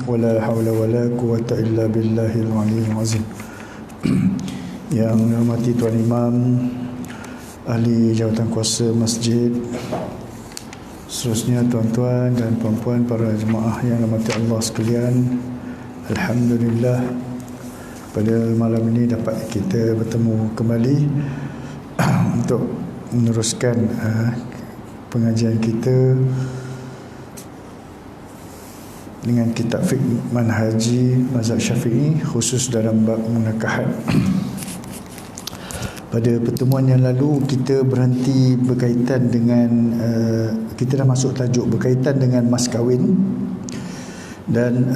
wala haula wala quwata illa billahil aliyyil azim. Yang dihormati Tuan Imam, ahli jawatan kuasa masjid, seterusnya tuan-tuan dan puan-puan para jemaah yang dirahmati Allah sekalian, alhamdulillah pada malam ini dapat kita bertemu kembali untuk meneruskan pengajian kita dengan kitab fiqh manhaji mazhab Syafi'i, khusus dalam bab munakahat. Pada pertemuan yang lalu kita berhenti berkaitan dengan kita dah masuk tajuk berkaitan dengan mas kahwin, dan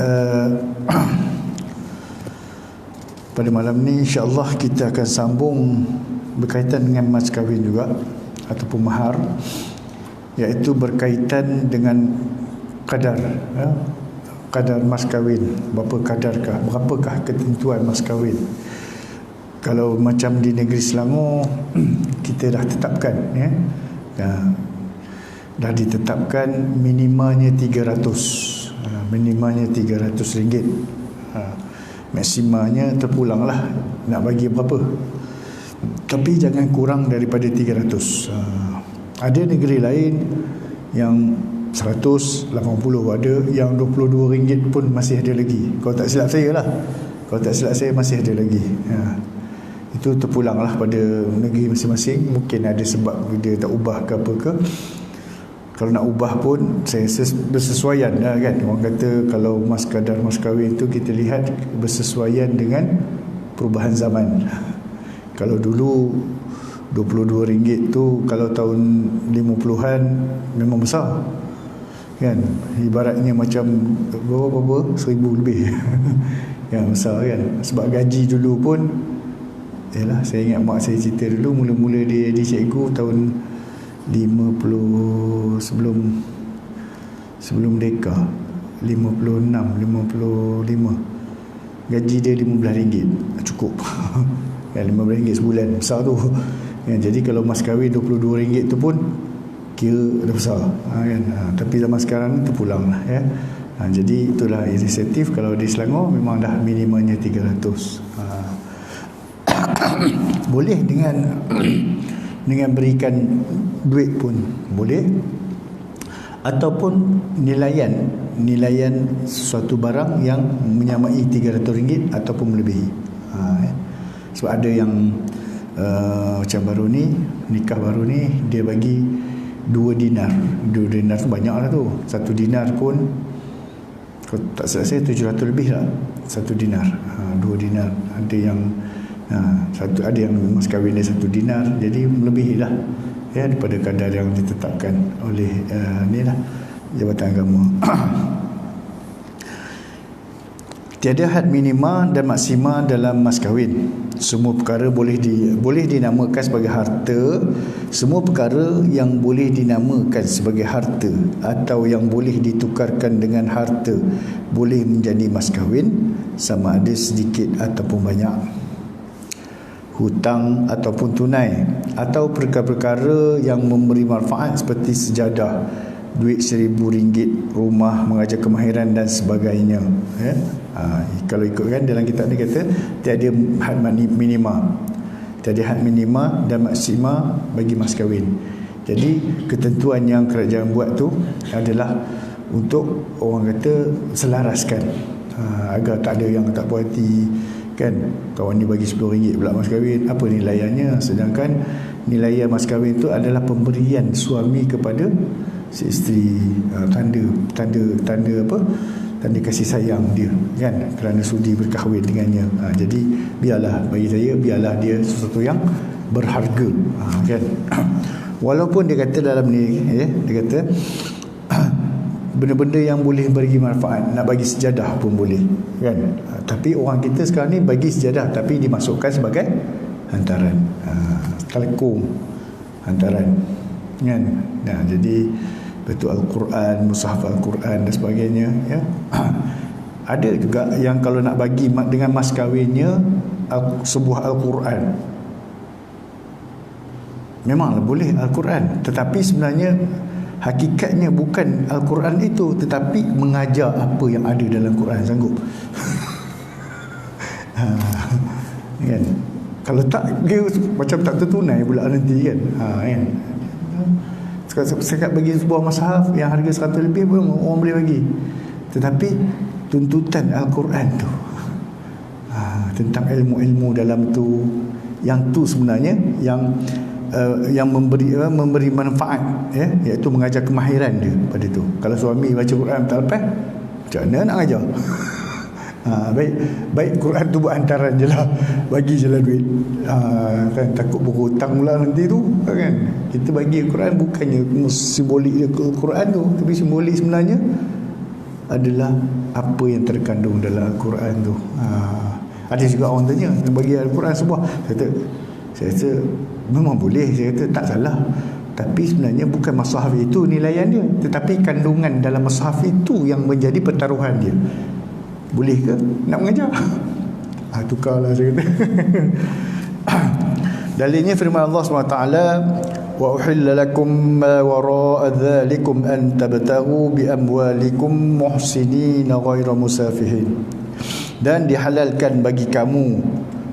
pada malam ni insya-Allah kita akan sambung berkaitan dengan mas kahwin juga ataupun mahar, iaitu berkaitan dengan kadar kadar mas kahwin. Berapakah ketentuan mas kahwin? Kalau macam di negeri Selangor kita dah tetapkan dah ditetapkan minimanya 300, minimanya RM300, maksimanya terpulanglah nak bagi berapa, tapi jangan kurang daripada 300. Ada negeri lain yang 180 ada, yang RM22 pun masih ada lagi. Kalau tak silap saya masih ada lagi. Itu terpulanglah pada negeri masing-masing. Mungkin ada sebab dia tak ubah ke apa ke. Kalau nak ubah pun saya bersesuaian kan. Orang kata kalau kadar mas kahwin itu kita lihat bersesuaian dengan perubahan zaman. Kalau dulu RM22 tu kalau tahun 50-an memang besar kan, ibaratnya macam berapa 1000 lebih yang besar kan. Sebab gaji dulu pun saya ingat mak saya cerita dulu, mula-mula dia jadi cikgu tahun 50 sebelum deka, 56 55, gaji dia RM15 cukup kan, RM15 sebulan, besar tu kan. Jadi kalau mas kahwin RM22 tu pun kira dah besar kan. Tapi zaman sekarang ni terpulang lah ya. Jadi itulah inisiatif. Kalau di Selangor memang dah minimanya 300. Boleh dengan berikan duit pun boleh, ataupun nilaian suatu barang yang menyamai RM300 ataupun melebihi. Sebab ada yang macam baru ni, nikah baru ni, dia bagi 2 dinar. 2 dinar tu banyak lah tu. 1 dinar pun kalau tak silap saya 700 lebih lah 1 dinar. 2 dinar ada yang ada yang mas kahwin dia 1 dinar, jadi melebihi lah ya daripada kadar yang ditetapkan oleh Jabatan Agama. Tiada had minima dan maksima dalam mas kahwin. Semua perkara boleh dinamakan sebagai harta. Semua perkara yang boleh dinamakan sebagai harta atau yang boleh ditukarkan dengan harta boleh menjadi mas kahwin, sama ada sedikit ataupun banyak. Hutang ataupun tunai, atau perkara-perkara yang memberi manfaat seperti sejadah, duit RM1,000, rumah, mengajar kemahiran dan sebagainya ya. Kalau ikutkan dalam kitab ni kata tiada had minima, dan maksima bagi mas kahwin. Jadi ketentuan yang kerajaan buat tu adalah untuk orang kata selaraskan, agar tak ada yang tak puas hati kan, kawan ni bagi RM10 pula mas kahwin, apa nilaiannya, sedangkan nilaian mas kahwin itu adalah pemberian suami kepada si isteri, tanda kasih sayang dia kan, kerana sudi berkahwin dengannya. Jadi bagi saya biarlah dia sesuatu yang berharga kan. Walaupun dia kata dalam ni dia kata benda-benda yang boleh bagi manfaat, nak bagi sejadah pun boleh kan. Tapi orang kita sekarang ni bagi sejadah tapi dimasukkan sebagai hantaran, telekom hantaran kan. Jadi betul Al-Quran, mushaf Al-Quran dan sebagainya ya. Ada juga yang kalau nak bagi dengan mas kahwinnya sebuah Al-Quran, memanglah boleh Al-Quran, tetapi sebenarnya hakikatnya bukan Al-Quran itu, tetapi mengajar apa yang ada dalam Quran. Sanggup? Kan? Kalau tak, dia macam tak tertunai pula nanti kan. Kan? Sekat bagi sebuah mushaf yang harga 100 lebih pun orang boleh bagi. Tetapi tuntutan Al-Quran tu, tentang ilmu-ilmu dalam tu, yang tu sebenarnya yang memberi manfaat, ya, iaitu mengajar kemahiran dia pada tu. Kalau suami baca Quran tak lepas, macam mana nak ajar? Baik Quran tu buat hantaran je lah, bagi je lah duit, kan, takut berhutang pula nanti tu kan. Kita bagi Quran bukannya simbolik dia Quran tu, tapi simbolik sebenarnya adalah apa yang terkandung dalam Al-Quran tu. Ada juga orang tanya bagi Al-Quran sebuah, saya kata memang boleh, saya kata tak salah, tapi sebenarnya bukan mushaf itu nilaian dia, tetapi kandungan dalam mushaf itu yang menjadi pertaruhan dia. Boleh ke nak mengajar? Tukarlah saya kata. Dalilnya firman Allah SWT, wa uhilla lakum ma wara'a dhalikum an tabtaghu bi amwalikum muhsinina ghaira musafihin. Dan dihalalkan bagi kamu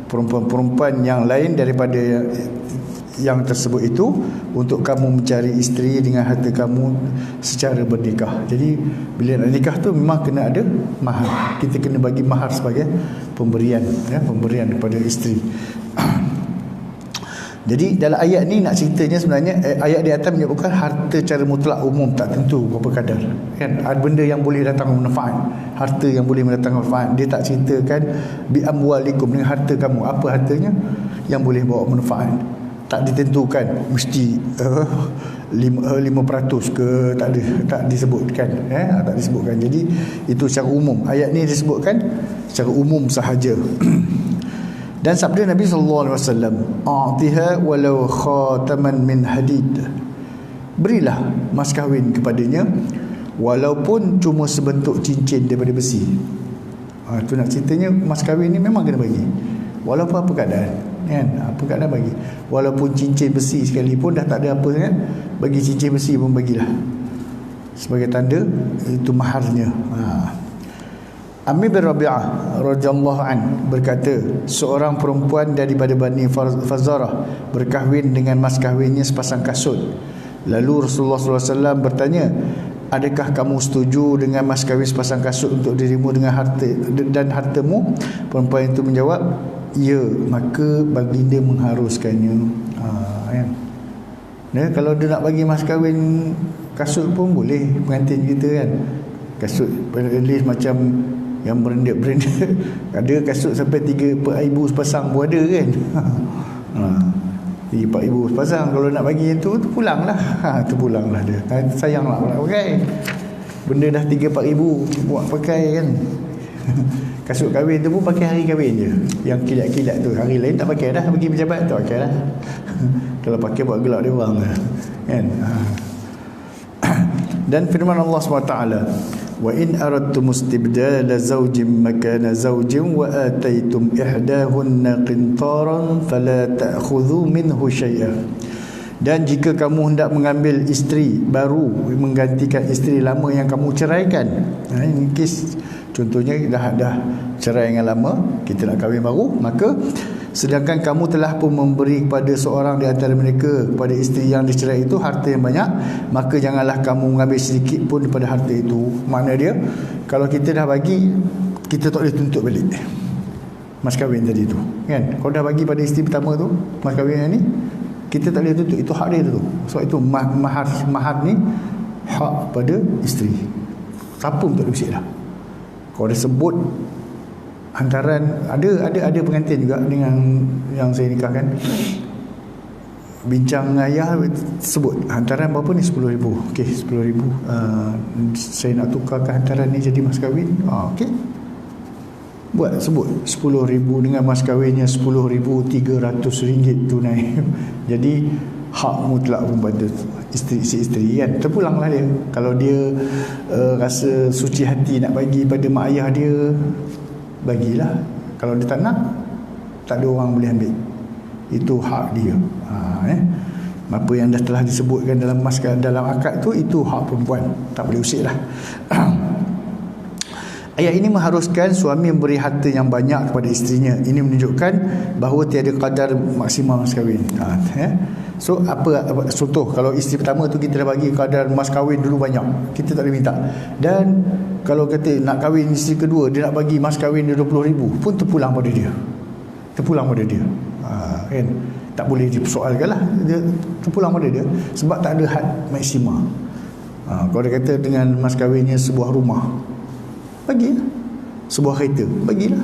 perempuan-perempuan yang lain daripada yang tersebut itu untuk kamu mencari isteri dengan harta kamu secara bernikah. Jadi bila nak nikah tu memang kena ada mahar. Kita kena bagi mahar sebagai pemberian, ya, pemberian kepada isteri. Jadi dalam ayat ni nak ceritanya sebenarnya ayat di atas menyebutkan harta cara mutlak umum, tak tentu berapa kadar, kan. Ada benda yang boleh datang manfaat, harta yang boleh mendatangkan manfaat. Dia tak ceritakan bi amwalikum, dengan harta kamu. Apa hartanya yang boleh bawa manfaat? Tak ditentukan mesti 5% ke, tak disebutkan, tak disebutkan. Jadi itu secara umum. Ayat ni disebutkan secara umum sahaja. Dan sabda Nabi sallallahu alaihi wasallam, "A'tiha walau khataman min hadid." Berilah mas kahwin kepadanya walaupun cuma sebentuk cincin daripada besi. Itu nak ceritanya mas kahwin ni memang kena bagi. Walaupun apa keadaan, kan? Apa keadaan bagi. Walaupun cincin besi sekalipun dah tak ada apa sangat, bagi cincin besi pun bagilah. Sebagai tanda itu maharnya. Amir bin Rabi'ah radhiyallahu an berkata, seorang perempuan daripada Bani Fazarah berkahwin dengan mas kahwinnya sepasang kasut. Lalu Rasulullah SAW bertanya, adakah kamu setuju dengan mas kahwin sepasang kasut untuk dirimu dengan harta dan hartamu? Perempuan itu menjawab, ya. Maka baginda mengharuskannya. Kan? Kalau dia nak bagi mas kahwin kasut pun boleh, pengantin kita kan. Kasut at least macam yang branded. Ada kasut sampai 3-4 ribu sepasang pun ada kan. 3-4 ribu sepasang. Kalau nak bagi yang tu pulanglah. Tu pulanglah dia. Sayang lah nak pakai. Benda dah 3-4 ribu buat pakai kan. Kasut kahwin tu pun pakai hari kahwin je. Yang kilat-kilat tu hari lain tak pakai dah, bagi pejabat tak pakai dah. Kalau pakai buat gelak dia orang kan. Dan firman Allah SWT, wa in aradtum istibdala zawjin makana zawjin wa ataitum ihdahunna qintaran fala ta'khudhu minhu syai'a. Dan jika kamu hendak mengambil isteri baru menggantikan isteri lama yang kamu ceraikan, ini kes contohnya dah cerai dengan lama, kita nak kahwin baru, maka sedangkan kamu telah pun memberi kepada seorang di antara mereka, kepada isteri yang dicerai itu, harta yang banyak, maka janganlah kamu mengambil sedikit pun daripada harta itu. Makna dia, kalau kita dah bagi, kita tak boleh tuntut balik mas kahwin tadi tu, kan. Kalau dah bagi pada isteri pertama tu mas kahwin yang ni, kita tak boleh tuntut, itu hak dia tu. Sebab itu mahar ni hak pada isteri, siapa pun tak boleh bersih dah. Kalau dia sebut hantaran, ada pengantin juga dengan yang saya nikahkan, bincang dengan ayah, sebut hantaran berapa ni, 10,000. Okey, 10,000, saya nak tukarkan hantaran ni jadi mas kahwin. Okey, buat sebut 10,000 dengan mas kahwinnya 10,300 ringgit tunai. Jadi hak mutlak kepada isteri kan. Terpulanglah dia. Kalau dia rasa suci hati nak bagi pada mak ayah dia, bagilah. Kalau dia tak nak, tak ada orang boleh ambil. Itu hak dia. Apa yang dah telah disebutkan dalam akad tu, itu hak perempuan, tak boleh usik lah. Ayat ini mengharuskan suami memberi harta yang banyak kepada isterinya. Ini menunjukkan bahawa tiada kadar maksimum mas kahwin. So apa contoh, kalau isteri pertama tu kita dah bagi kadar mas kahwin dulu banyak, kita tak boleh minta. Dan kalau kata nak kahwin isteri kedua, dia nak bagi mas kahwin dia 20,000 pun terpulang pada dia. Kan? Tak boleh dipersoalkan lah, dia terpulang pada dia sebab tak ada had maksima. Kalau dia kata dengan mas kahwinnya sebuah rumah, bagilah. Sebuah kereta, bagilah.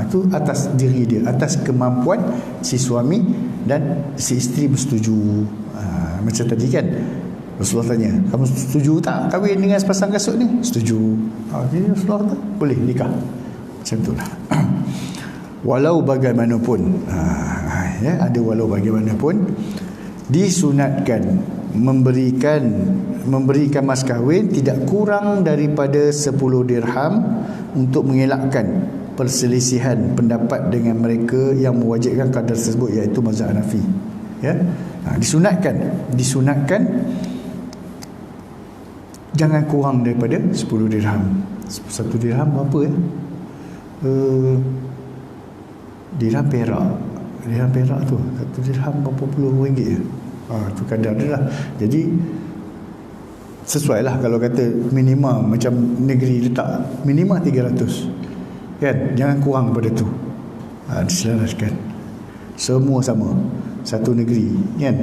Itu atas diri dia, atas kemampuan si suami dan si isteri bersetuju. Macam tadi kan, Rasulullah tanya, kamu setuju tak kahwin dengan sepasang kasut ni? Setuju. Jadi Rasulullah kata, boleh nikah. Macam itulah. Walau bagaimanapun, ada walau bagaimanapun, disunatkan memberikan mas kahwin tidak kurang daripada 10 dirham untuk mengelakkan perselisihan pendapat dengan mereka yang mewajibkan kadar tersebut, iaitu mazhab Hanafi. Disunatkan jangan kurang daripada 10 dirham. 1 dirham berapa ya? Dirham perak tu 1 dirham berapa puluh ringgit ya? Tu kadar dia lah. Jadi sesuai lah kalau kata minima, macam negeri letak minima 300 kan, jangan kurang daripada tu. Diselaraskan semua sama, satu negeri kan.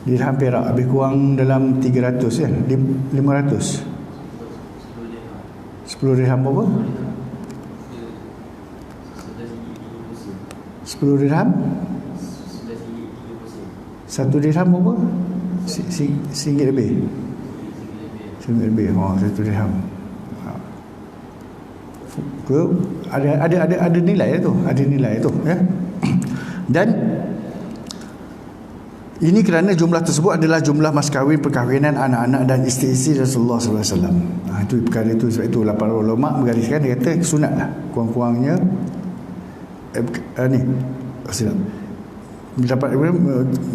Dirham perak habis kurang dalam 300 kan, 500. 10 dirham berapa? 10 dirham 1 dirham berapa? RM1 lebih. RM1 lebih. 1 dirham. Ada nilai tu, ya. Dan ini kerana jumlah tersebut adalah jumlah mas kahwin perkahwinan anak-anak dan isteri-isteri Rasulullah SAW. Itu perkara itu, sebab itu para ulama menggariskan, dia kata sunatlah kurang-kurangnya dapat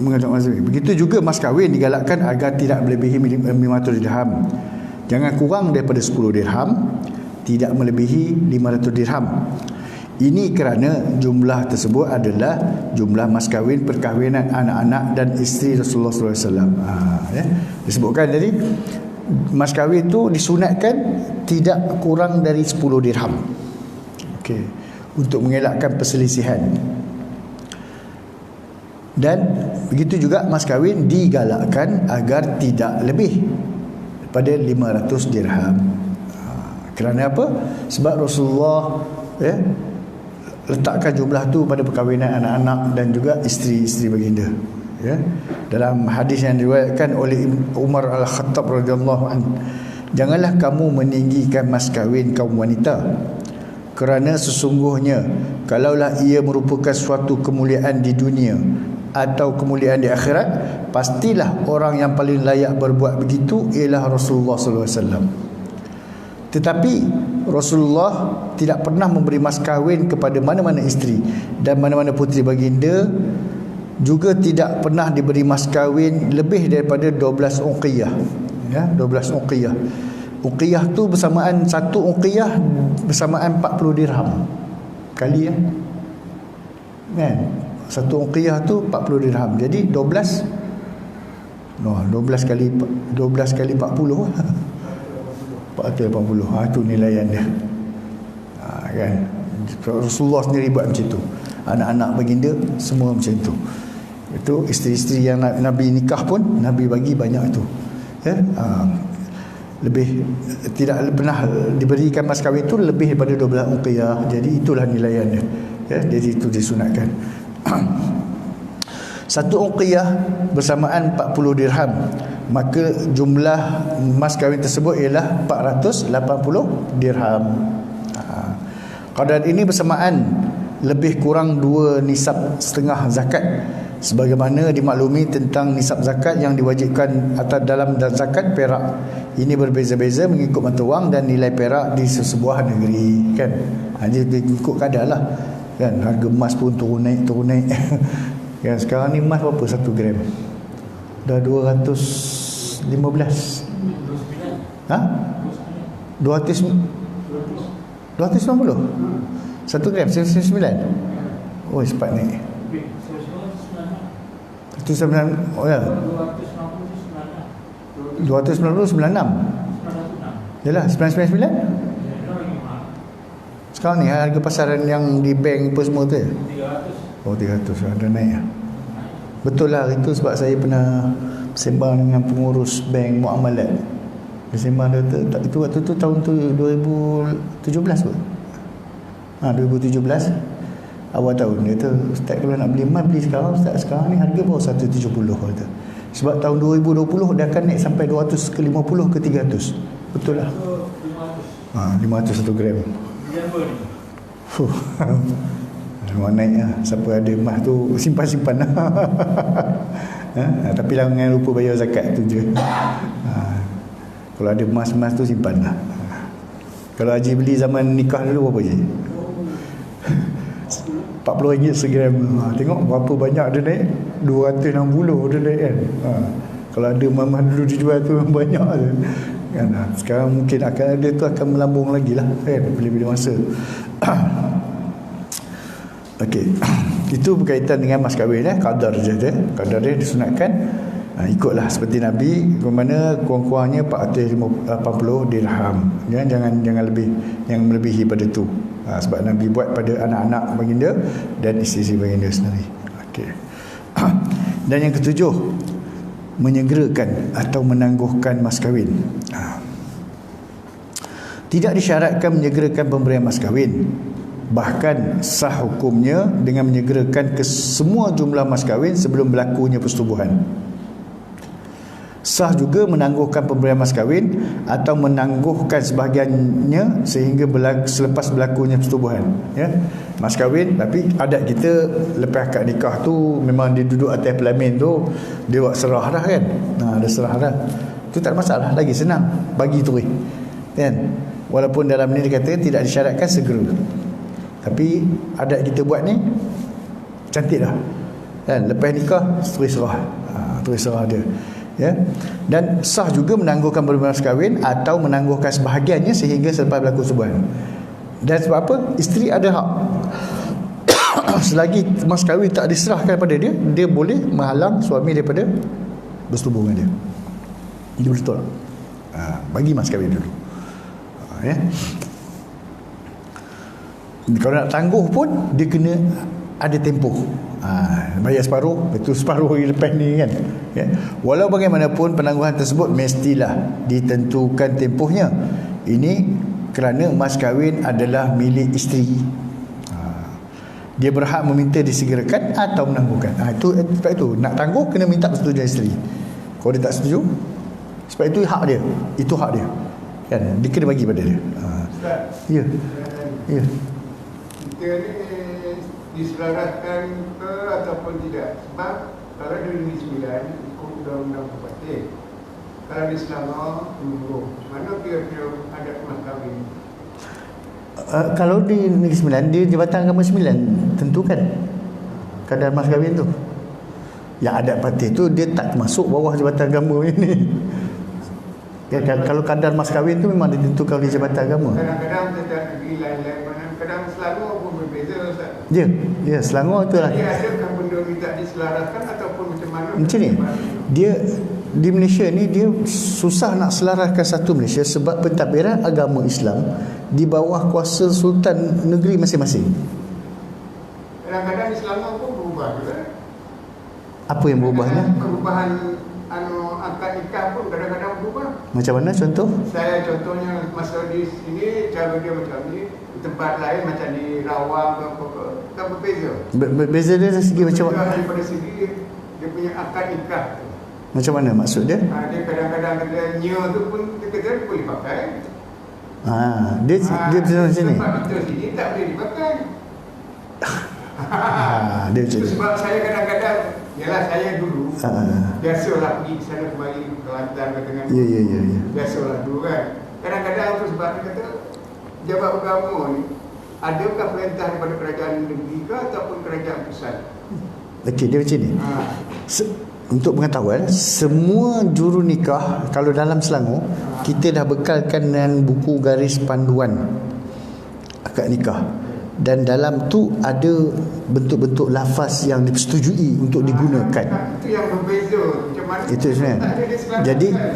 mengajak mas kahwin. Begitu juga mas kahwin digalakkan agar tidak melebihi 500 dirham. Jangan kurang daripada 10 dirham, tidak melebihi 500 dirham. Ini kerana jumlah tersebut adalah jumlah mas kahwin perkahwinan anak-anak dan isteri Rasulullah SAW. Disebutkan jadi mas kahwin itu disunatkan tidak kurang dari 10 dirham. Okey, untuk mengelakkan perselisihan. Dan begitu juga mas kahwin digalakkan agar tidak lebih pada 500 dirham. Kerana apa? Sebab Rasulullah letakkan jumlah tu pada perkahwinan anak-anak dan juga isteri-isteri baginda. Dalam hadis yang diriwayatkan oleh Umar Al-Khattab radhiyallahu anhu, janganlah kamu meninggikan mas kahwin kaum wanita, kerana sesungguhnya kalaulah ia merupakan suatu kemuliaan di dunia atau kemuliaan di akhirat, pastilah orang yang paling layak berbuat begitu ialah Rasulullah SAW. Tetapi Rasulullah tidak pernah memberi mas kahwin kepada mana-mana isteri dan mana-mana puteri baginda, juga tidak pernah diberi mas kahwin lebih daripada 12 uqiyah. 12 uqiyah. Uqiyah tu bersamaan, satu uqiyah bersamaan 40 dirham kali kan. Satu uqiyah tu 40 dirham. Jadi 12 kali 40 480. Itu nilaian dia. Kan. Rasulullah sendiri buat macam tu. Anak-anak baginda semua macam tu. Itu isteri-isteri yang Nabi nikah pun Nabi bagi banyak tu. Lebih, tidak pernah diberikan mas kahwin itu lebih daripada 12 uqiyah. Jadi itulah nilaiannya. Jadi itu disunatkan. Satu uqiyah bersamaan 40 dirham, maka jumlah mas kahwin tersebut ialah 480 dirham. Kadar ini bersamaan lebih kurang 2 nisab setengah zakat, sebagaimana dimaklumi tentang nisab zakat yang diwajibkan atas dalam zakat perak. Ini berbeza-beza mengikut mata wang dan nilai perak di sebuah negeri kan. Jadi ikut kadar lah kan, harga emas pun turun naik Yang sekarang ni emas berapa 1 gram? Dah 215. Ha? 290. 1 gram 99. Oh, cepat naik. 109. Oh ya. 290 96. Yalah 999. Sekarang ni harga pasaran yang di bank apa semua tu ya? 300. Oh 300 ada naik ya. Betul lah itu sebab saya pernah sembang dengan pengurus bank Muamalat. Dia sembang dia itu waktu tu tahun tu 2017 kot. 2017 awal tahun dia tu, Ustaz kalau nak beli emas beli sekarang Ustaz, sekarang ni harga baru 170 kata. Sebab tahun 2020 dia akan naik sampai 200 ke 50 ke 300. Betul lah. 500 1 gram. Memang naik lah. Siapa ada emas tu simpan-simpan lah. Tapi jangan lupa bayar zakat tu je. Kalau ada emas-emas tu simpan lah. Kalau Haji beli zaman nikah dulu berapa je? RM40 segram. Tengok berapa banyak dia naik. 260 dia naik kan. Kalau ada emas dulu dijual tu banyak je kan. Sekarang mungkin akan ada tu akan melambung lagi lah kan bila-bila masa. Okey. Itu berkaitan dengan mas kahwin kadar je tu. Kadar dia disunatkan ikutlah seperti Nabi, ke mana kurang-kurangnya 480 dirham. Jangan lebih, yang melebihi pada tu. Sebab Nabi buat pada anak-anak baginda dan isteri baginda sendiri. Okey. Dan yang ketujuh, menyegerakan atau menangguhkan mas kahwin. Tidak disyaratkan menyegerakan pemberian mas kahwin. Bahkan sah hukumnya dengan menyegerakan ke semua jumlah mas kahwin sebelum berlakunya persetubuhan. Sah juga menangguhkan pemberian mas kahwin atau menangguhkan sebahagiannya sehingga selepas berlakunya persetubuhan. Ya, mas kahwin, tapi adat kita lepas akad nikah tu memang dia duduk atas pelamin tu, dia buat serah dah kan. Dia serah dah. Tu tak ada masalah, lagi senang bagi tu kan. Walaupun dalam ni dia kata tidak disyaratkan segera. Tapi adat kita buat ni cantik dah kan. Lepas nikah terus serah dia. Ya. Dan sah juga menangguhkan pemberian mas kahwin atau menangguhkan sebahagiannya sehingga selepas berlaku persetubuhan. Dan sebab apa? Isteri ada hak selagi mas kahwin tak diserahkan pada dia, dia boleh menghalang suami daripada bersetubuh dengan dia. Itu betul. Bagi mas kahwin dulu. Ya. Kalau nak tangguh pun dia kena ada tempoh. Bayar separuh, betul separuh hari lepas ni kan. Ya. Walau bagaimanapun penangguhan tersebut mestilah ditentukan tempohnya. Ini kerana mas kahwin adalah milik isteri. Dia berhak meminta disegerakan atau menangguhkan. Sebab itu nak tangguh kena minta persetujuan isteri. Kalau dia tak setuju, sebab itu hak dia. Itu hak dia. Kan? Dia kena bagi pada dia. Ya. Ya. Kita ni diselaraskan ke ataupun tidak. Sebab kalau di Negeri Sembilan ikut undang-undang Bupati, kalau di Selangor menunggu. Mana kira-kira adat mas kahwin? Kalau di Negeri Sembilan, di Jabatan Agama Sembilan tentukan kadar mas kahwin tu. Yang adat parti tu dia tak masuk bawah Jabatan Agama ini. Kalau kadar mas kahwin tu memang ditentukan oleh Jabatan Agama. Kadang-kadang tidak negeri lain-lain, kadang Selangor pun berbeza. Ya, Selangor tu lah. Dia adakah benda ni tak diselaraskan ataupun macam mana? Macam ni, dia di Malaysia ni dia susah nak selaraskan satu Malaysia sebab pentadbiran agama Islam di bawah kuasa sultan negeri masing-masing. Kadang-kadang di Selangor pun berubah juga. Apa yang berubahnya? Perubahan akad nikah pun kadang-kadang berubah. Macam mana contoh? Saya contohnya masa di sini cara dia macam ni, di tempat lain macam di Rawang ke tak berbeza. Berbeza dia dari segi macam mana? Daripada segi dia punya akad nikah tu. Macam mana maksud dia? Dia kadang-kadang kata nya tu pun dia kata dia boleh pakai. Dia macam sini. Sebab kita sini tak boleh dipakai. Dia macam ni. Sebab saya kadang-kadang, yalah saya dulu biasalah pergi ke sana kemari ke Kelantan ke Tengah. Ya. Biasalah dulu kan. Kadang-kadang tu sebab dia kata jabat agama ni adakah perintah daripada kerajaan negeri ke ataupun kerajaan pusat? Okey, dia macam ni. Untuk pengetahuan, semua juru nikah kalau dalam Selangor, kita dah bekalkan dengan buku garis panduan akad nikah, dan dalam tu ada bentuk-bentuk lafaz yang disetujui untuk digunakan. Itu yang berbeza. Macam mana Itu sebenarnya.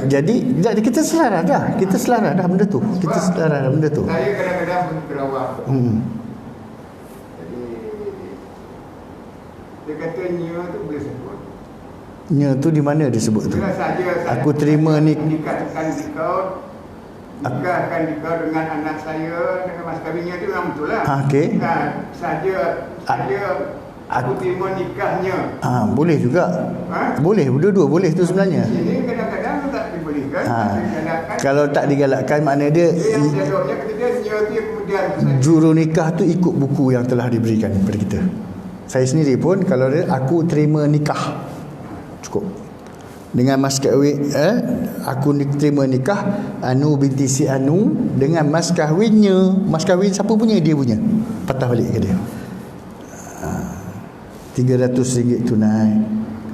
Jadi kita selaras dah. Kita selaras dah benda tu. Kita selaras dah benda tu. Saya kadang-kadang pun berawak. Jadi dia kata nya tu boleh sebut. Nya tu di mana disebut tu? Bila saja Aku terima ni. nikahkan dengan anak saya dengan mas kahwinnya tu memang betul lah. Okey. Saja aku terima nikahnya. Boleh juga. Boleh, dua-dua boleh tu sebenarnya. Sini kadang-kadang tak dibolehkan. Kalau tak digalakkan, makna dia yang jadwalnya ketika nya tu kemudian juru nikah tu ikut buku yang telah diberikan kepada kita. Saya sendiri pun kalau dia aku terima nikah, cukup. Dengan mas kahwin, aku terima nikah Anu binti si Anu dengan mas kahwinnya. Mas kahwin siapa punya? Dia punya. Patah balik ke dia. RM300 tunai.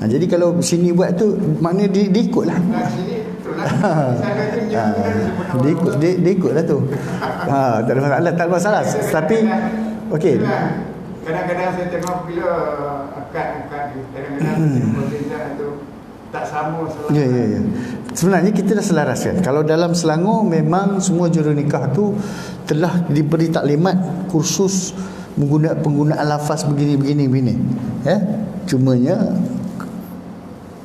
Jadi kalau sini buat tu, makna dia ikut lah. sini betul lah. Dia ikut lah tu. Tak ada masalah. Tak ada masalah. Tapi okey. Kadang-kadang saya tengok bila akad kadang-kadang perbezaan tu tak sama selalu. Ya. Sebenarnya kita dah selaraskan. Kalau dalam Selangor memang semua juru nikah tu telah diberi taklimat kursus penggunaan lafaz begini. Cumanya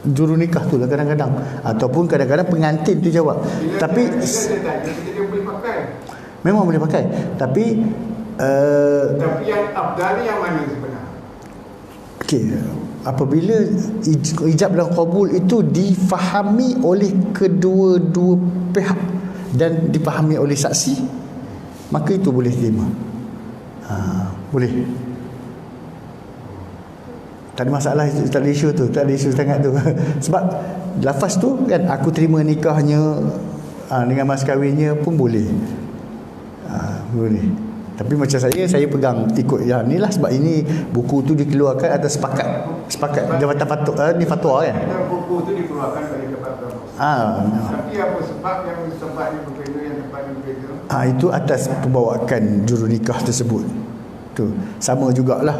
juru nikah tu lah kadang-kadang, ataupun kadang-kadang pengantin tu jawab. Tapi dia boleh pakai. Memang boleh pakai. Tapi yang afdal yang mana sebenarnya? okey, apabila ijab dan qabul itu difahami oleh kedua-dua pihak dan dipahami oleh saksi, maka itu boleh terima. Boleh. Tak ada masalah, tak ada isu tu, tak ada isu sangat tu. Sebab lafaz tu kan, aku terima nikahnya dengan mas kahwinnya pun boleh. Boleh. Tapi macam saya pegang ikut yang ni lah, sebab ini buku tu dikeluarkan atas sepakat Jabatan fatwa kan. Buku tu dikeluarkan oleh Jabatan Fatwa. Tapi apa sebabnya berbeza, yang tempatnya berbeza? Itu atas pembawakan juru nikah tersebut. Tu sama jugalah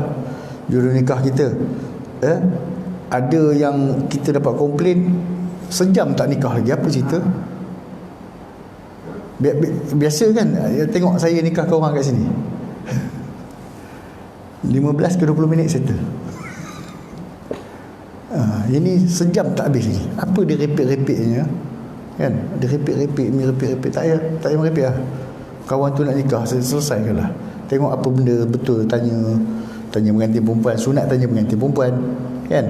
juru nikah kita. Ada yang kita dapat komplain sejam tak nikah lagi. Apa cerita? Biasa kan, tengok saya nikah ke orang kat sini 15 ke 20 minit settle. Ini sejam tak habis lagi. Apa dia repek-repeknya kan? Dia repek-repek tak payah merepek lah. Kawan tu nak nikah, selesaikan lah. Tengok apa benda betul, tanya pengantin perempuan, sunat tanya pengantin perempuan kan.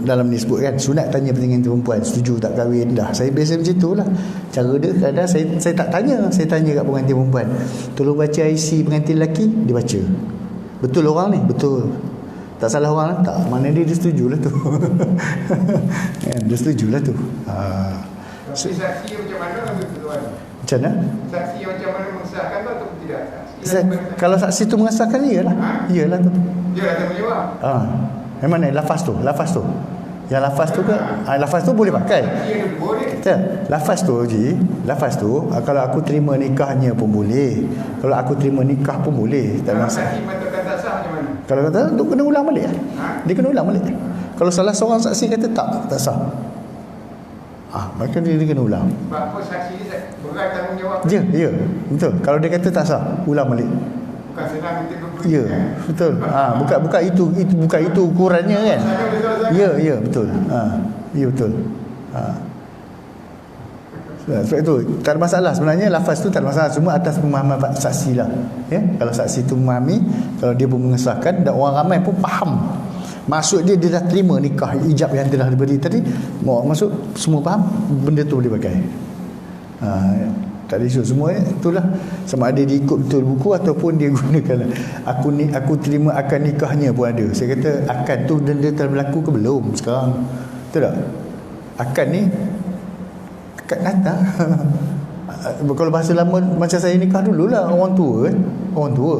Dalam ni sebut kan, sunat tanya pengantin perempuan, setuju tak kahwin. Dah saya biasa macam tu lah cara dia. Kadang saya tak tanya, saya tanya kat pengantin perempuan, tolong baca IC pengantin lelaki. Dia baca, betul orang ni, betul, tak salah orang lah. Tak, mana dia setuju lah tu. Dia setuju lah tu. Tapi saksi macam mana tuan? Macam mana? Saksi macam mana mengesahkan tu atau tidak? Kalau saksi tu mengesahkan, iyalah. Iyalah tu. Dia dah menjawab. Memang ni lafaz tu. Yang lafaz tu ke? Lafaz tu boleh pakai. Lafaz tu kalau aku terima nikahnya pun boleh. Kalau aku terima nikah pun boleh. Tak ada masalah. Saksi mengatakan tak sah macam mana? Kalau kata dia kena ulang balik. Dia kena ulang balik. Kalau salah seorang saksi kata tak sah, maka dia kena ulang. Sebab apa saksi ni berat tanggungjawab? Ya, betul. Kalau dia kata tak sah, ulang balik. Bukan senang kita berbunyi. Ya, betul. Bukan itu ukurannya kan. Ya, betul. Ya, betul. Sebab itu tak ada masalah. Sebenarnya lafaz tu tak ada masalah, semua atas pemahaman saksi lah. Ya, kalau saksi tu memahami, kalau dia pun mengesahkan dan orang ramai pun faham. Maksud dia dah terima nikah ijab yang telah diberi tadi. Maksud semua faham, benda tu boleh pakai. Tak ada isu. Semua itulah, sama ada dia ikut betul buku ataupun dia gunakan aku terima akad nikahnya pun ada. Saya kata akad tu benda telah berlaku ke belum sekarang? Betul tak? Akad ni akad datang. Kalau bahasa lama macam saya nikah dululah, orang tua kan. Orang tua,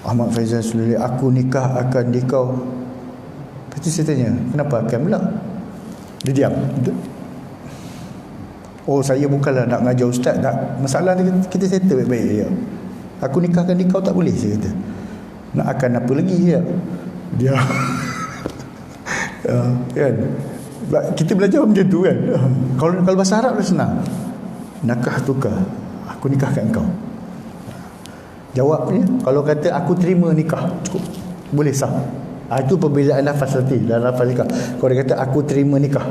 Ahmad Faizal Sulaiman, aku nikah akan dikau Lepas tu saya tanya, kenapa akan pula? Dia diam. Oh, saya bukanlah nak ngajar ustaz, tak. Masalah ni kita settle baik-baik je. Aku nikahkan kau tak boleh, saya kata. Nak akan apa lagi je? Dia kan. Kita belajar macam tu kan. Kalau bahasa Arab dah senang. Nakah tukar. Aku nikahkan kau. Jawabnya, kalau kata aku terima nikah, cukup. Boleh sah. Itu perbezaan lafaz nanti dalam lafaz nikah. Kalau dia kata aku terima nikah,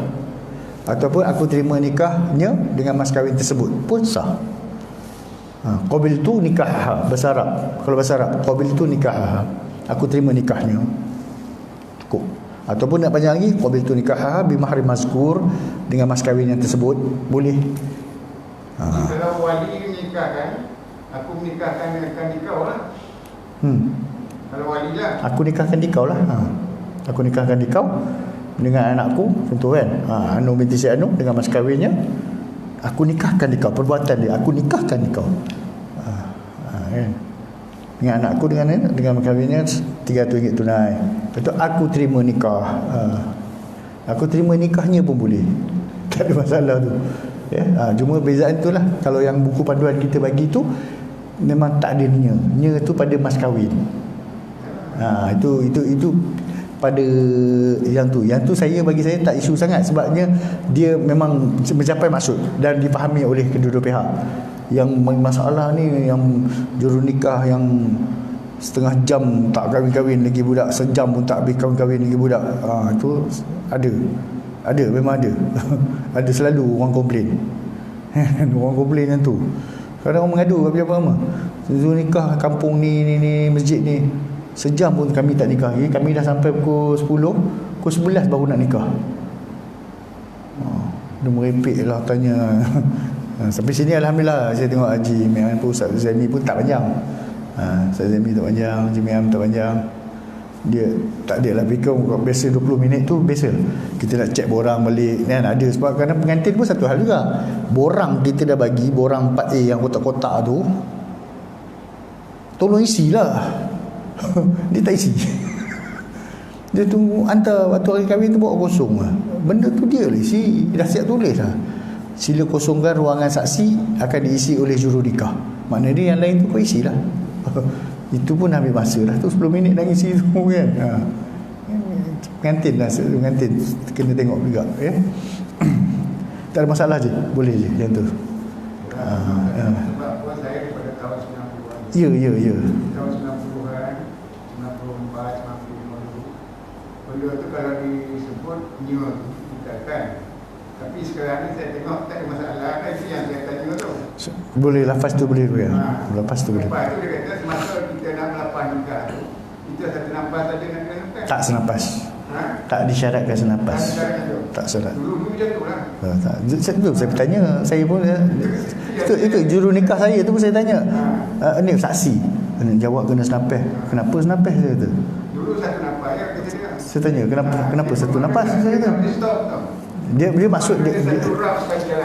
ataupun aku terima nikahnya dengan mas kahwin tersebut, pun sah. Qabiltu nikah bahasa Arab. Kalau bahasa Arab, qabiltu nikah, aku terima nikahnya, cukup. Ataupun nak panjang lagi, qabiltu nikah bi mahri mazkur, dengan mas kahwin yang tersebut, boleh. Kalau wali nikahkan, aku menikahkan kau lah. Kalau wali lah, aku nikahkan di kau lah. Aku nikahkan di kau dengan anakku, contoh kan, Anu binti si Anu dengan mas kahwinnya, aku nikahkan di kau, perbuatan dia, aku nikahkan di kau, kan? Dengan anakku, dengan mas kahwinnya RM300 tunai. Betul, aku terima nikah. Aku terima nikahnya pun boleh, tak ada masalah tu. Ya, cuma bezaan tu lah. Kalau yang buku panduan kita bagi tu memang tak ada nya. Nya tu pada mas kahwin. Itu pada yang tu saya, bagi saya tak isu sangat, sebabnya dia memang mencapai maksud dan dipahami oleh kedua-dua pihak. Yang masalah ni yang juru nikah yang setengah jam tak kahwin-kahwin lagi budak, sejam pun tak habis kahwin-kahwin lagi budak, itu ada memang ada. Ada selalu orang komplain. Orang komplain yang tu. Kadang orang mengadu kat pejabat agama. Juru nikah kampung ni masjid ni, sejam pun kami tak nikah. Kami dah sampai pukul 10, pukul 11 baru nak nikah. Dia merepek lah tanya. Sampai sini Alhamdulillah saya tengok Haji Mian pun, Ustaz Zaimi pun tak panjang. Ustaz Zaimi tak panjang, Haji Mian tak panjang. Dia tak ada lah fikir. Biasa 20 minit tu biasa. Kita nak cek borang balik kan, ada. Sebab kerana pengantin pun satu hal juga. Borang kita dah bagi, borang 4A yang kotak-kotak tu, tolong isilah. Dia tak isi. Dia tunggu hantar waktu hari kahwin tu bawa kosong lah. Benda tu dia lah isi. Dah siap tulis lah, sila kosongkan ruangan saksi akan diisi oleh juru nikah. Maknanya dia yang lain tu kau isilah. Itu pun ambil masa lah tu, 10 minit nak isi tu kan. Pengantin lah, pengantin kena tengok juga ya. Tak ada masalah je, boleh je yang tu. Sebab puan saya daripada tahun 90-an. Ya. Tahun 90-an, 94, 95 dulu. Benda tu kalau disebut new kita kan. Tapi sekarang ni saya tengok tak ada masalah kan, itu yang saya tanya tu. Boleh lafaz tu boleh ya. Lepas tu boleh. Lepas tu dia kata semasa kita nak melapas nikah tu, kita satu nafas saja nak kena lepas. Tak senapas. Tak disyaratkan senapas. Tak syarat. Dulu macam tu lah. Tak. Saya bertanya, saya pun itu juru nikah saya tu pun saya tanya. Ni saksi. Jawab kena senapas. Kenapa senapas saya kata? Dulu satu nafas ya kita dengar. Saya tanya kenapa satu nafas saya kata. Dia maksud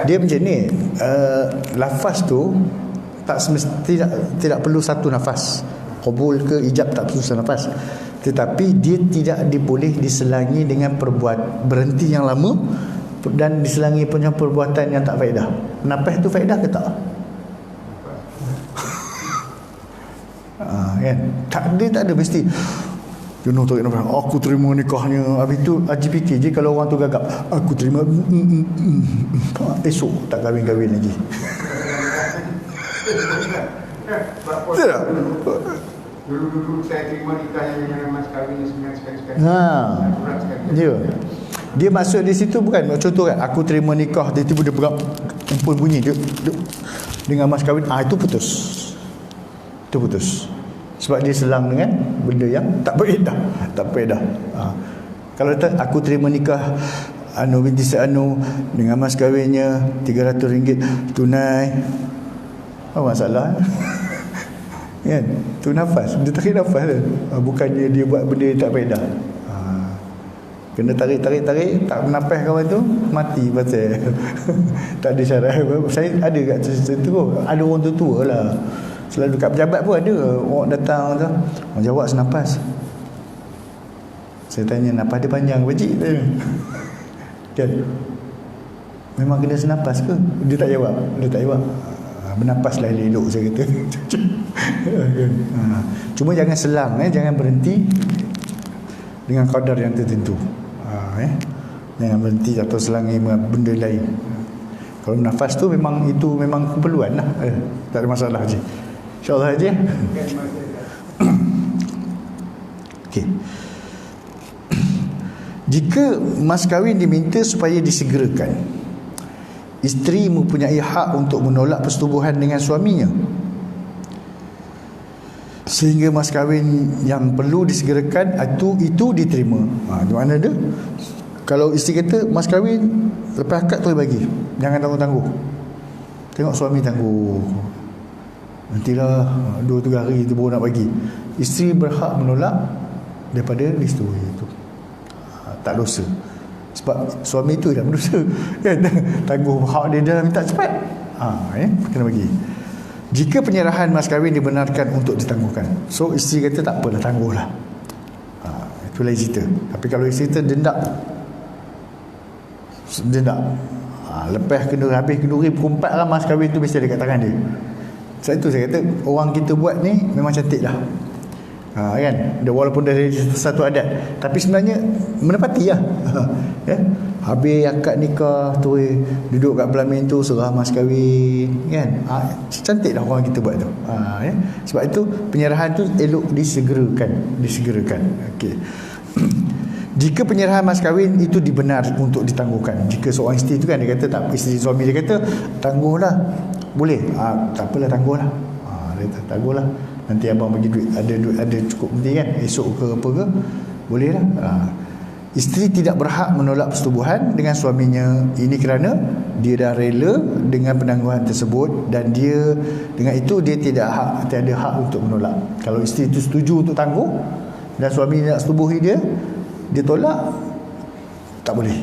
dia macam ni, lafaz tu tak semestinya tidak perlu satu nafas. Qabul ke ijab tak perlu satu nafas, tetapi dia tidak diboleh diselangi dengan berhenti yang lama dan diselangi punya perbuatan yang tak faedah. Nafas tu faedah ke tak? Kan? Dia tak ada mesti Jono tarik nafas, aku terima nikahnya. Habis tu Haji fikir je, kalau orang tu gagap, aku terima, esok tak kahwin-kahwin lagi. Betul tak? Dulu saya terima nikah yang dengan mas kahwin sekali-sekali. Dia maksud di situ bukan, contoh kan, aku terima nikah, tiba-tiba dia berap, handphone bunyi dia dengan mas kahwin, itu putus. Itu putus. Sebab dia selang dengan benda yang tak faedah. Kalau aku terima nikah Anu binti Anu dengan mas kahwinnya RM300 tunai, apa masalah? Kan? Tu nafas, dia tarik nafas kan? Bukannya dia buat benda yang tak faedah. Kena tarik, tak bernafas kawan tu, mati pasal. Tak ada syarat. Saya ada kat situ, ada orang tua lah. Selalu kat pejabat pun ada orang datang tu, orang jawab senapas. Saya tanya, nafas dia panjang pakcik? Kan? Memang kena senapas ke? Dia tak jawab. Bernapaslah elok, saya kata. Cuma jangan selang, jangan berhenti dengan kadar yang tertentu. Jangan berhenti atau selangi benda lain. Kalau nafas tu memang keperluan lah. Tak ada masalah je. InsyaAllah je. Okey. Jika mas kahwin diminta supaya disegerakan, isteri mempunyai hak untuk menolak persetubuhan dengan suaminya sehingga mas kahwin yang perlu disegerakan itu diterima. Di mana dia? Kalau isteri kata mas kahwin lepas akad tu bagi, jangan tangguh-tangguh. Tengok suami tangguh, nantilah 2-3 hari tu baru nak bagi. Isteri berhak menolak daripada disetujui itu. Tak dosa. Sebab suami itu dah berdosa kan? Tangguh hak dia dah minta cepat. Kena bagi. Jika penyerahan mas kahwin dibenarkan untuk ditangguhkan, so isteri kata tak apalah, tangguhlah. Itu lain cerita. Tapi kalau isteri kata dendak, lepas habis kenduri pukul 4 lah mas kahwin tu mesti ada kat tangan dia. Sebab itu saya kata orang kita buat ni memang cantik lah. Kan, walaupun dari satu adat, tapi sebenarnya menepati lah. Habis akad nikah tu duduk kat pelamin tu, serah mas kahwin kan. Cantik lah orang kita buat tu. Sebab itu penyerahan tu elok disegerakan. Okey. Jika penyerahan mas kahwin itu dibenar untuk ditangguhkan, jika seorang isteri tu kan dia kata tak, isteri suami dia kata tangguhlah, boleh, tak apalah, tangguhlah. Dia kata tangguhlah, nanti abang bagi duit, ada cukup nanti kan, esok ke apa ke, boleh lah. Isteri tidak berhak menolak persetubuhan dengan suaminya. Ini kerana dia dah rela dengan penangguhan tersebut, dan dia dengan itu dia tiada hak untuk menolak. Kalau isteri itu setuju untuk tangguh dan suami nak setubuhi dia tolak, tak boleh,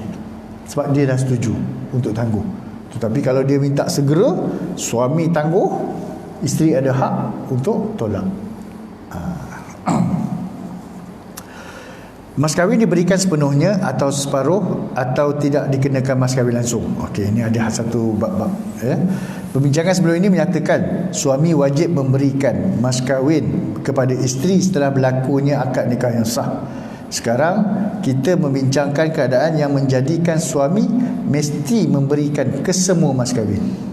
sebab dia dah setuju untuk tangguh. Tetapi kalau dia minta segera, suami tangguh, isteri ada hak untuk tolak. Mas kahwin diberikan sepenuhnya atau separuh, atau tidak dikenakan mas kahwin langsung. Okey, ini ada satu bab-bab. Perbincangan sebelum ini menyatakan suami wajib memberikan mas kahwin kepada isteri setelah berlakunya akad nikah yang sah. Sekarang kita membincangkan keadaan yang menjadikan suami mesti memberikan kesemua mas kahwin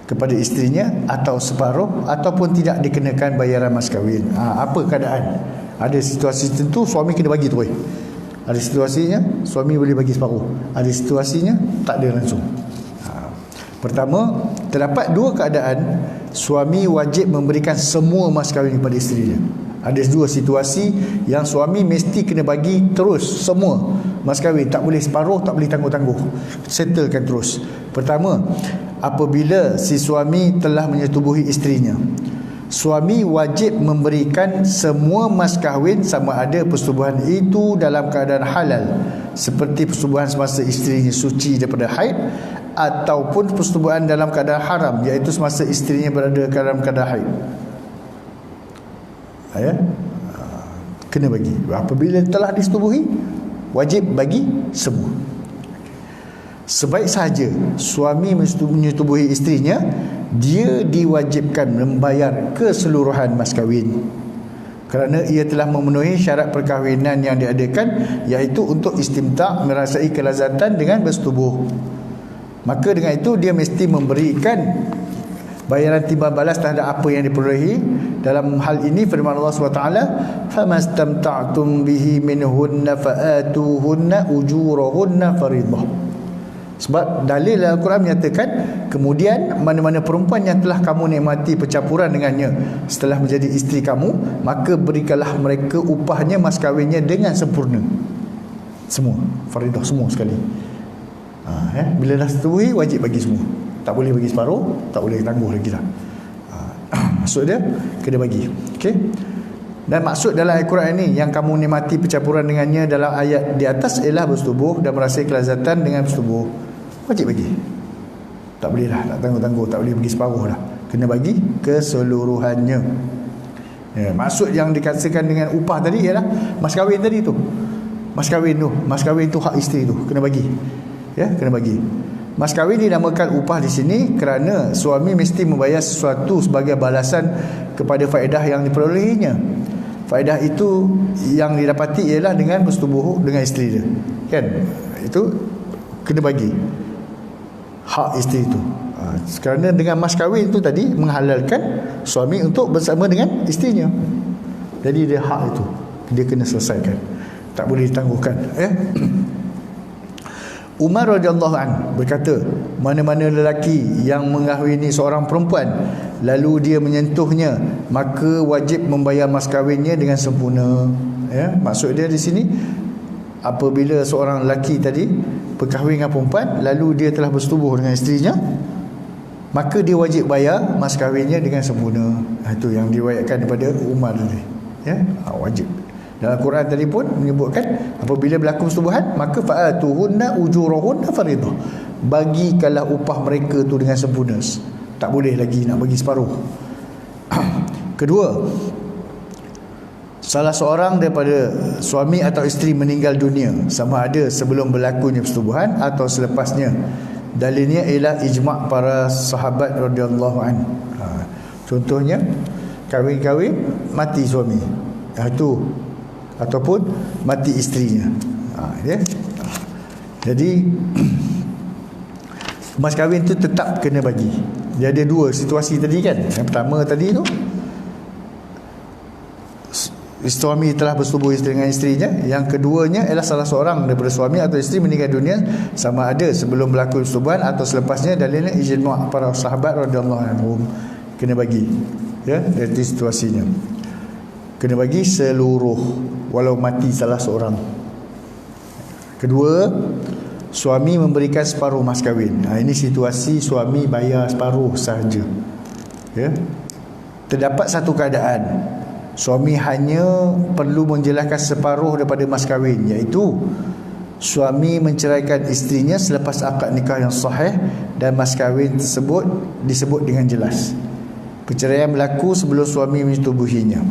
kepada isterinya, atau separuh, ataupun tidak dikenakan bayaran mas kahwin. Apa keadaan? Ada situasi tertentu suami kena bagi tu. Ada situasinya suami boleh bagi separuh, ada situasinya tak ada langsung. Pertama, terdapat dua keadaan suami wajib memberikan semua mas kahwin kepada isterinya. Ada dua situasi yang suami mesti kena bagi terus semua mas kahwin, tak boleh separuh, tak boleh tangguh-tangguh, settlekan terus. Pertama, apabila si suami telah menyetubuhi isterinya, suami wajib memberikan semua mas kahwin sama ada persetubuhan itu dalam keadaan halal, seperti persetubuhan semasa isterinya suci daripada haid, ataupun persetubuhan dalam keadaan haram, iaitu semasa isterinya berada dalam keadaan haid. Kena bagi. Apabila telah disetubuhi, wajib bagi semua. Sebaik sahaja suami menyetubuhi isterinya, dia diwajibkan membayar keseluruhan mas kahwin, kerana ia telah memenuhi syarat perkahwinan yang diadakan, iaitu untuk istimta', merasai kelazatan dengan bersetubuh. Maka dengan itu dia mesti memberikan bayaran timbal balas terhadap apa yang diperolehi. Dalam hal ini firman Allah SWT, famastamta'tum bihi minhunna fa'atuhunna ujurahunna faridah. Sebab dalil Al-Quran menyatakan, kemudian mana-mana perempuan yang telah kamu nikmati percampuran dengannya setelah menjadi isteri kamu, maka berikanlah mereka upahnya, mas kahwinnya dengan sempurna. Semua, faridah, semua sekali. Bila dah setubuhi, wajib bagi semua. Tak boleh bagi separuh, tak boleh tangguh lagi lah. Maksud dia kena bagi. Okey. Dan maksud dalam Al-Quran ini, yang kamu nikmati percampuran dengannya dalam ayat di atas ialah bersetubuh dan merasai kelazatan dengan bersetubuh. Wajib bagi. Tak boleh lah, tak tangguh-tangguh, tak boleh bagi separuh lah. Kena bagi keseluruhannya. Maksud yang dikatakan dengan upah tadi ialah mas kahwin tadi tu. mas kahwin tu hak isteri tu kena bagi. Ya, kena bagi. Mas kahwin dinamakan upah di sini kerana suami mesti membayar sesuatu sebagai balasan kepada faedah yang diperolehinya. Faedah itu yang didapati ialah dengan bersetubuh dengan isteri dia. Kan? Itu kena bagi hak isteri itu. Kerana dengan mas kahwin itu tadi menghalalkan suami untuk bersama dengan isterinya. Jadi dia hak itu dia kena selesaikan, tak boleh ditangguhkan. Umar radhiyallahu an berkata, mana-mana lelaki yang mengahwini seorang perempuan lalu dia menyentuhnya, maka wajib membayar mas kahwinnya dengan sempurna. Maksud dia di sini, apabila seorang lelaki tadi berkahwin dengan perempuan lalu dia telah bersetubuh dengan isterinya, maka dia wajib bayar mas kahwinnya dengan sempurna. Itu yang diriwayatkan daripada Umar tadi. Wajib. Dalam Quran tadi pun menyebutkan apabila berlaku persetubuhan, maka fa'atuhunna ujurahunna faridah. Bagikanlah upah mereka tu dengan sempurna. Tak boleh lagi nak bagi separuh. Kedua, salah seorang daripada suami atau isteri meninggal dunia, sama ada sebelum berlakunya persetubuhan atau selepasnya. Dalilnya ialah ijma' para sahabat radhiyallahu anhu. Contohnya kahwin-kahwin mati suami. Itu ataupun mati isterinya. Jadi mas kahwin tu tetap kena bagi. Dia ada dua situasi tadi kan. Yang pertama tadi tu, suami telah bersetubuh dengan isterinya. Yang keduanya ialah salah seorang daripada suami atau isteri meninggal dunia, sama ada sebelum berlaku persetubuhan atau selepasnya. Dalilnya ijma' para sahabat radhiyallahu anhum, kena bagi. Itu situasinya. Kena bagi seluruh walau mati salah seorang. Kedua, suami memberikan separuh mas kahwin. Ini situasi suami bayar separuh sahaja. Terdapat satu keadaan suami hanya perlu menjelaskan separuh daripada mas kahwin, iaitu suami menceraikan isterinya selepas akad nikah yang sahih dan mas kahwin tersebut disebut dengan jelas. Perceraian berlaku sebelum suami menyetubuhinya.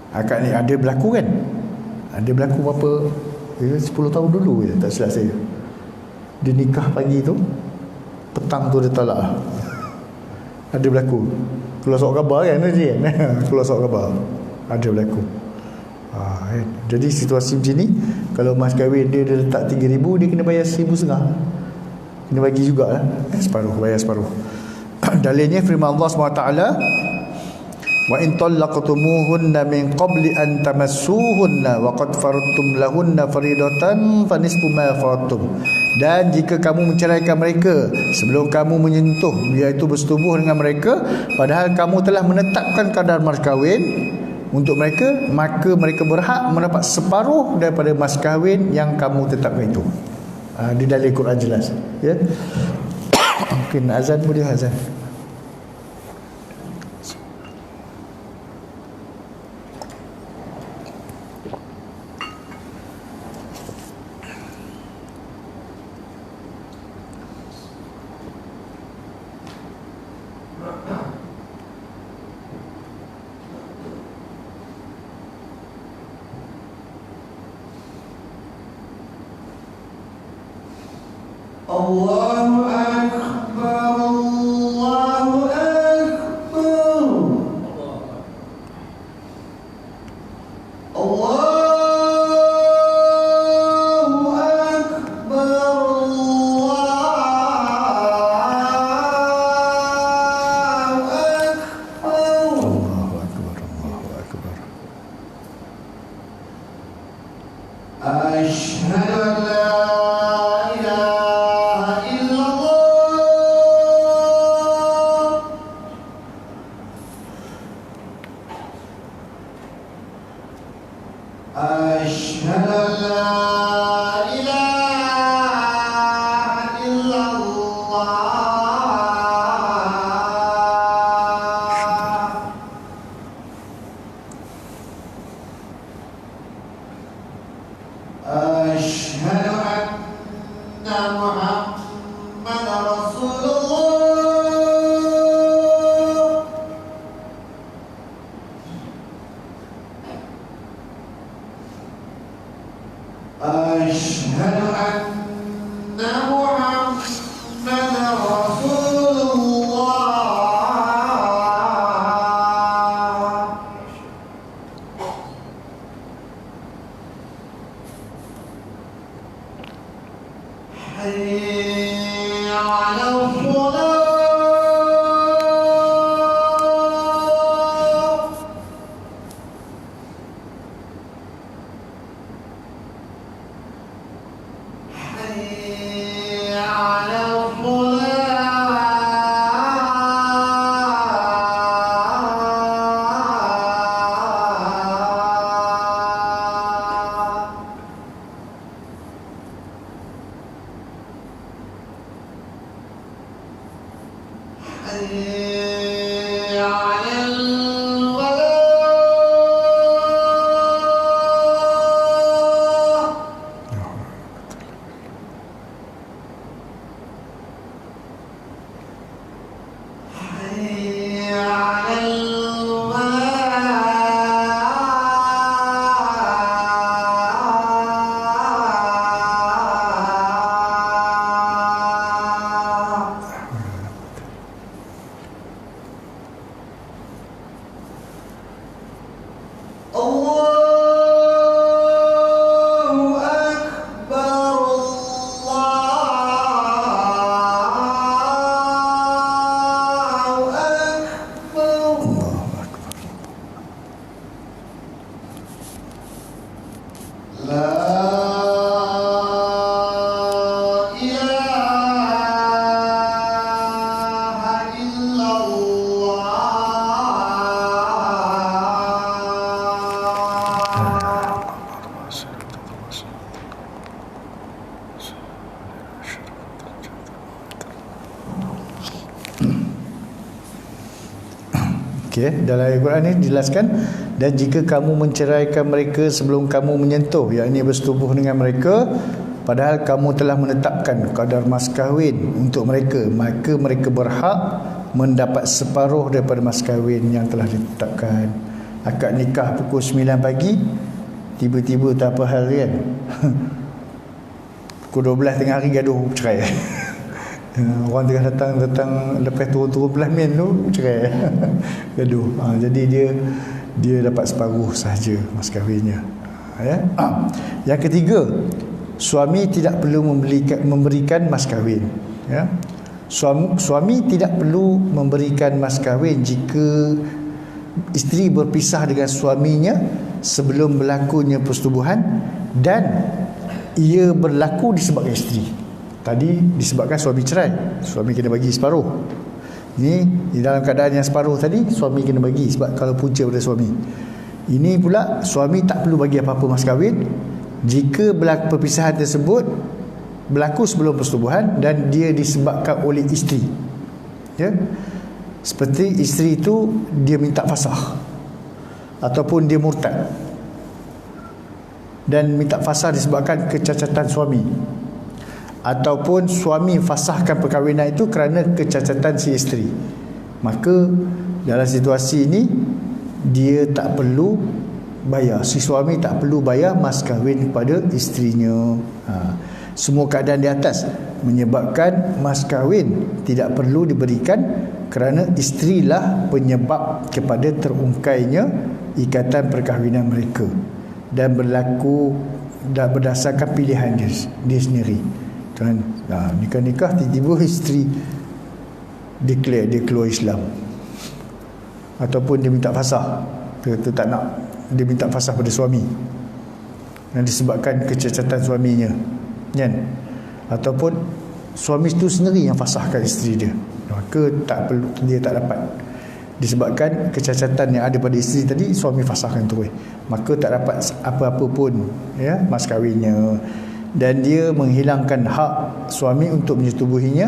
Akad ni ada berlaku kan? Ada berlaku berapa? 10 tahun dulu je, tak silap saya. Dia nikah pagi tu, petang tu dia talak. Ada berlaku. Keluar surat khabar kan tadi kan? Keluar surat khabar. Ada berlaku. Jadi situasi macam ni, kalau mas kahwin dia letak 3,000, dia kena bayar 1,500. Kena bagi jugalah. Separuh, bayar separuh. Dalilnya firman Allah SWT, wa in talaqtumuhunna min qabli an tamassuhunna wa qad faradtum lahunna faridatan fa nisfu ma faradtum. Dan jika kamu menceraikan mereka sebelum kamu menyentuh, iaitu bersetubuh dengan mereka, padahal kamu telah menetapkan kadar mas kahwin untuk mereka, maka mereka berhak mendapat separuh daripada mas kahwin yang kamu tetapkan itu. Di dalam Quran jelas. Mungkin azan boleh azan. Allahu Akbar, Allahu Akbar, Allahu Akbar, Allahu Akbar. Asyhadu an la ilaha Okey, dalam Al-Quran ni dijelaskan, dan jika kamu menceraikan mereka sebelum kamu menyentuh, yakni bersetubuh dengan mereka, padahal kamu telah menetapkan kadar mas kahwin untuk mereka, maka mereka berhak mendapat separuh daripada mas kahwin yang telah ditetapkan. Akad nikah pukul 9 pagi, tiba-tiba tak apa hal kan. Pukul 12 tengah hari gaduh cerai. Orang tengah datang lepas turun belah main tu cerai. Gaduh. Jadi dia dapat separuh sahaja mas kahwinnya. Ya. Yang ketiga, suami tidak perlu memberikan mas kahwin. Ya. Suami tidak perlu memberikan mas kahwin jika isteri berpisah dengan suaminya sebelum berlakunya persetubuhan dan ia berlaku disebabkan isteri. Tadi disebabkan suami cerai, suami kena bagi separuh. Ini di dalam keadaan yang separuh tadi, suami kena bagi sebab kalau punca pada suami. Ini pula suami tak perlu bagi apa-apa mas kahwin jika perpisahan tersebut berlaku sebelum persetubuhan dan dia disebabkan oleh isteri. Ya. Seperti isteri itu dia minta fasakh ataupun dia murtad dan minta fasakh disebabkan kecacatan suami, ataupun suami fasahkan perkahwinan itu kerana kecacatan si isteri, maka dalam situasi ini dia tak perlu bayar, si suami tak perlu bayar mas kahwin kepada isterinya. Semua keadaan di atas menyebabkan mas kahwin tidak perlu diberikan kerana isterilah penyebab kepada terungkainya ikatan perkahwinan mereka dan berlaku berdasarkan pilihan dia sendiri. Kan, nikah-nikah tiba-tiba isteri declare dia keluar Islam, ataupun dia minta fasakh, dia kata tak nak, dia minta fasakh pada suami yang disebabkan kecacatan suaminya, kan? Ataupun suami itu sendiri yang fasahkan isteri dia, maka tak perlu, dia tak dapat disebabkan kecacatan yang ada pada isteri tadi, suami fasahkan terus, maka tak dapat apa-apa pun ya mas kahwinnya, dan dia menghilangkan hak suami untuk menyetubuhinya.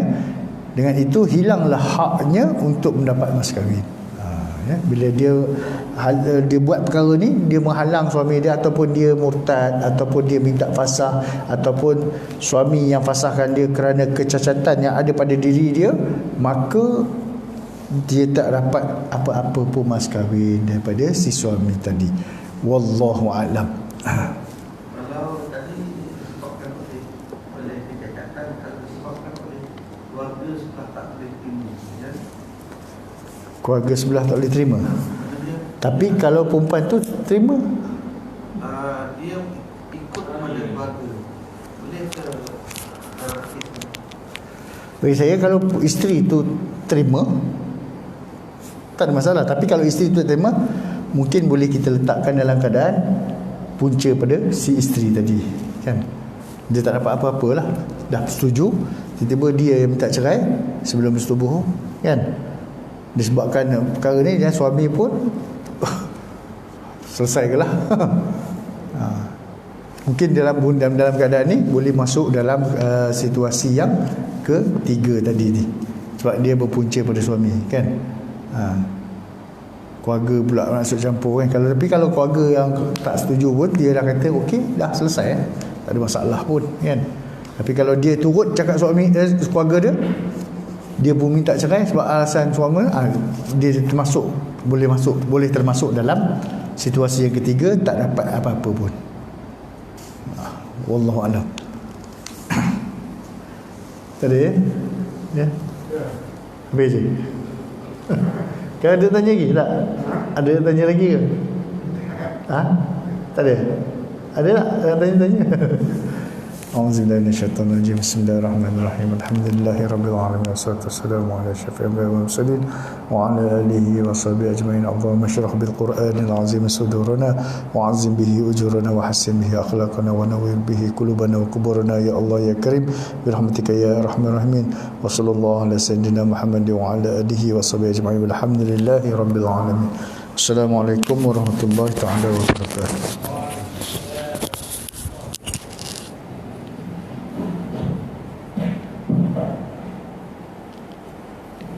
Dengan itu hilanglah haknya untuk mendapat mas kahwin. Ya, bila dia buat perkara ni, dia menghalang suami dia, ataupun dia murtad, ataupun dia minta fasakh, ataupun suami yang fasahkan dia kerana kecacatan yang ada pada diri dia, maka dia tak dapat apa-apa pun mas kahwin daripada si suami tadi. Wallahu a'lam. Kalau tadi disebabkan oleh kecacatan, kalau disebabkan oleh keluarga sebelah tak boleh terima, ya? Keluarga sebelah tak boleh terima. Tapi kalau perempuan tu terima, dia ikut kepada keluarga, boleh ke bagi saya kalau isteri tu terima tak ada masalah. Tapi kalau isteri tu terima, mungkin boleh kita letakkan dalam keadaan punca pada si isteri tadi, kan? Dia tak dapat apa-apa lah, dah setuju, tiba-tiba dia yang minta cerai sebelum bersetubuh, kan? Disebabkan perkara ni, dan suami pun selesai ke lah. Mungkin dalam keadaan ni boleh masuk dalam situasi yang ketiga tadi ni, sebab dia berpunca pada suami, kan? Keluarga pula masuk campur, kan? Tapi kalau keluarga yang tak setuju pun, dia dah kata okey, dah selesai, tak ada masalah pun, kan? Tapi kalau dia turut cakap suami keluarga dia pun minta cerai sebab alasan suami, dia boleh termasuk dalam situasi yang ketiga, tak dapat apa-apa pun. Wallahu a'lam. Tadi ya? Habis je. Kan ada tanya lagi tak? Ada tanya lagi ke? Tak ada? Ada tak tanya-tanya? A'udzubillahi minasyaitonir rajim. Bismillahirrahmanirrahim. Alhamdulillahirabbil alamin wassalatu wassalamu ala asyrafil anbiya'i wal mursalin wa ala alihi wa sahbihi ajma'in. Allahumma shrah bil qur'anil azim sudurana wa 'azzim bihi ujurana wa hassin bihi akhlaqana wa nawwir bihi qulubana wa quburana ya Allah ya Karim bi rahmatika ya arhamar rahimin. Wa sallallahu ala sayyidina Muhammad wa ala alihi wa sahbihi ajma'in. Walhamdulillahirabbil alamin. Assalamualaikum warahmatullahi taala wabarakatuh.